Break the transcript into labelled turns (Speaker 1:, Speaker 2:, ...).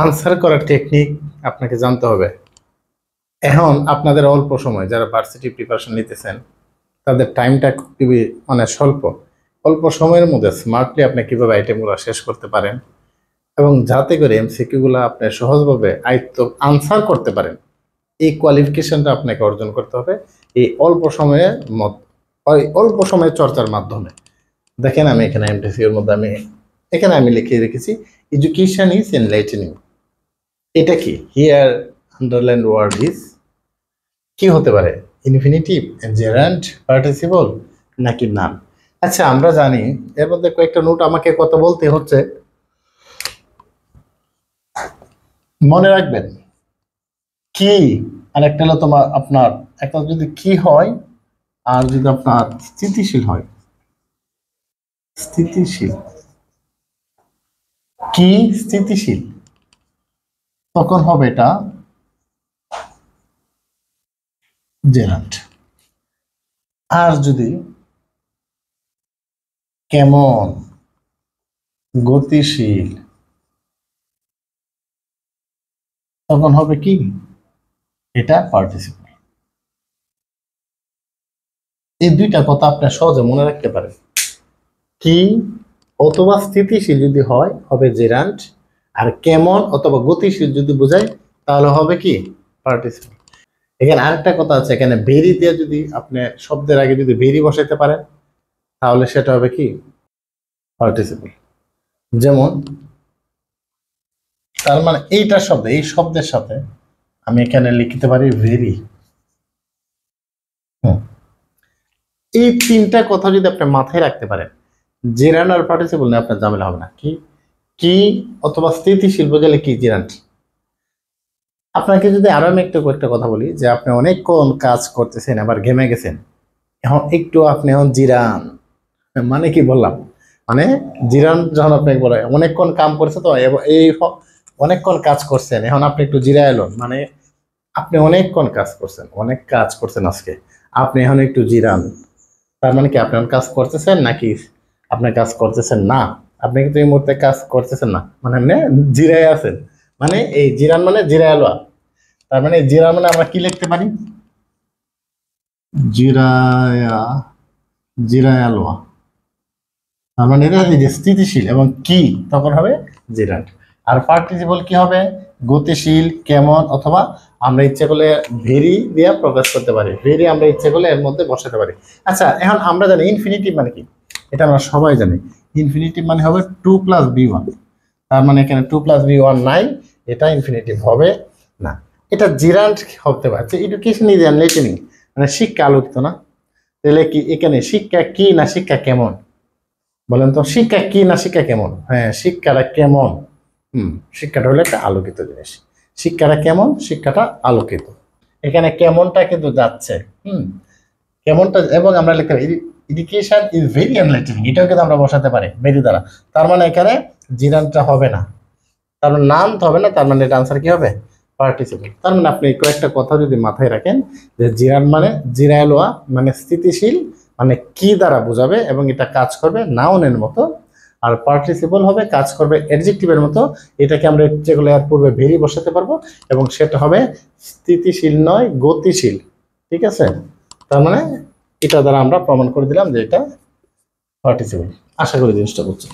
Speaker 1: Answer করার technique আপনাকে জানতে হবে। এখন আপনাদের অল্প সময় যারা ভার্সিটি প্রিপারেশন নিতেছেন তাদের টাইমটা খুবই স্বল্প। অল্প সময়ের মধ্যে স্মার্টলি আপনি কিভাবে আইটেমগুলো শেষ করতে পারেন এবং যাতে করে এমসিকিউগুলো আপনি সহজভাবে আয়ত্ত আনসার করতে পারেন, এই কোয়ালিফিকেশনটা আপনাকে অর্জন করতে হবে এই অল্প সময়ের চর্চার মাধ্যমে। দেখেন আমি এখানে এমটিসির মধ্যে আমি লিখে রেখেছি এডুকেশন ইজ এনলাইটেনিং। এটা কি? হিয়ার আন্ডারলাইন ওয়ার্ড ইজ কি হতে পারে? ইনফিনিটিভ, জেরান্ড, পার্টিসিপল নাকি নাম? আচ্ছা, আমরা জানি এর মধ্যে কয়েকটা নোট আমাকে কথা বলতে হচ্ছে, মনে রাখবেন। কি আর একটা হলো আপনার একটা যদি কি হয় আর যদি আপনার স্থিতিশীল হয়, স্থিতিশীল কি স্থিতিশীল, তখন হবে এটা জেরান্ড। আর যদি কেমন, গতিশীল, তখন হবে কি? এটা পার্টিসিপল। এই দুইটা কথা আপনি সহজে মনে রাখতে পারেন। কি অথবা স্থিতিশীল যদি হয় হবে জেরান্ড, আর কেমন অথবা গতিশীল যদি বোঝায় তাহলে হবে কি? পার্টিসিপল। এখানে আরেকটা কথা আছে, এখানে ভেরি দিয়ে যদি আপনি শব্দের আগে যদি ভেরি বসাইতে পারেন তাহলে সেটা হবে কি? পার্টিসিপল। যেমন তার মানে এইটা শব্দ, এই শব্দের সাথে আমি এখানে লিখতে পারি ভেরি। এই তিনটা কথা যদি আপনি মাথায় রাখতে পারেন, জেরান্ড আর পার্টিসিপল নিয়ে আপনার ঝামেলা হবে না। কি কি অথবা স্থিতিশীল বোঝালে কি? জেরান্ড। আপনাকে যদি আরো আমি একটা কথা বলি যে আপনি অনেকক্ষণ কাজ করতেছেন, আবার ঘেমে গেছেন, এখন একটু আপনি এখন জিরান, মানে কি বললাম, মানে জিরান যখন আপনাকে বলে অনেকক্ষণ কাম করছে তো এই অনেকক্ষণ কাজ করছেন, এখন আপনি একটু জিরায় এলেন, মানে আপনি অনেকক্ষণ কাজ করছেন, অনেক কাজ করছেন আজকে, আপনি এখন একটু জিরান। তার মানে কি আপনি এখন কাজ করতেছেন নাকি আপনি কাজ করতেছেন না? আপনি কিন্তু এই মুহূর্তে কাজ করতেছেন না, মানে আপনি জিরায় আছেন। মানে এই জিরান মানে জিরায় এলো। তার মানে জিরান মানে আমরা কি লিখতে পারি? জিরায়া, জিরায়া লোয়া। তার মানে এটা এই যে স্থিতিশীল এবং কি তখন হবে জেরান্ড। আর পার্টিসিপল কি হবে? গতিশীল, কেমন, অথবা আমরা ইচ্ছে করলে ভেরি দিয়ে প্রকাশ করতে পারি। ভেরি আমরা ইচ্ছে করলে এর মধ্যে বসাতে পারি। আচ্ছা, এখন আমরা জানি ইনফিনিটিভ মানে কি, এটা আমরা সবাই জানি। ইনফিনিটিভ মানে হবে 2+b1। তার মানে এখানে 2+b1 নাই, এটা ইনফিনিটিভ হবে না। এটা জিরান্ড হতে পারে। এডুকেশন ইজ এনলাইটেনিং মানে শিক্ষা আলোকিত না? তাহলে কি এখানে শিক্ষা কি না শিক্ষা কেমন? বলেন তো, শিক্ষা কি না শিক্ষা কেমন? হ্যাঁ, শিক্ষাটা কেমন। শিক্ষাটা হলো একটা আলোকিত জিনিস। শিক্ষাটা কেমন? শিক্ষাটা আলোকিত। এখানে কেমনটা কিন্তু যাচ্ছে। কেমনটা, এবং আমরা লিখতে পারি এডুকেশন ইজ ভেরি এনলাইটেনিং, এটাও কিন্তু আমরা বসাতে পারি ভেরি দ্বারা। তার মানে এখানে জিরানটা হবে না, তার মানে নাম হবে না, তার মানে এটা আনসার কি হবে? পার্টিসিপল। তার মানে আপনি কয়েকটা কথা যদি মাথায় রাখেন যে জিরান মানে জিরায়লোয়া মানে স্থিতিশীল, মানে কি দ্বারা বোঝাবে এবং এটা কাজ করবে নাউনের মতো, আর পার্টিসিপল হবে কাজ করবে অ্যাডজেক্টিভের মতো। এটাকে আমরা যেগুলো এর পূর্বে ভেরি বসাতে পারবো এবং সেটা হবে স্থিতিশীল নয়, গতিশীল। ঠিক আছে? তার মানে এটা দ্বারা আমরা প্রমাণ করে দিলাম যে এটা পার্টিসিপল। আশা করি জিনিসটা বুঝছেন।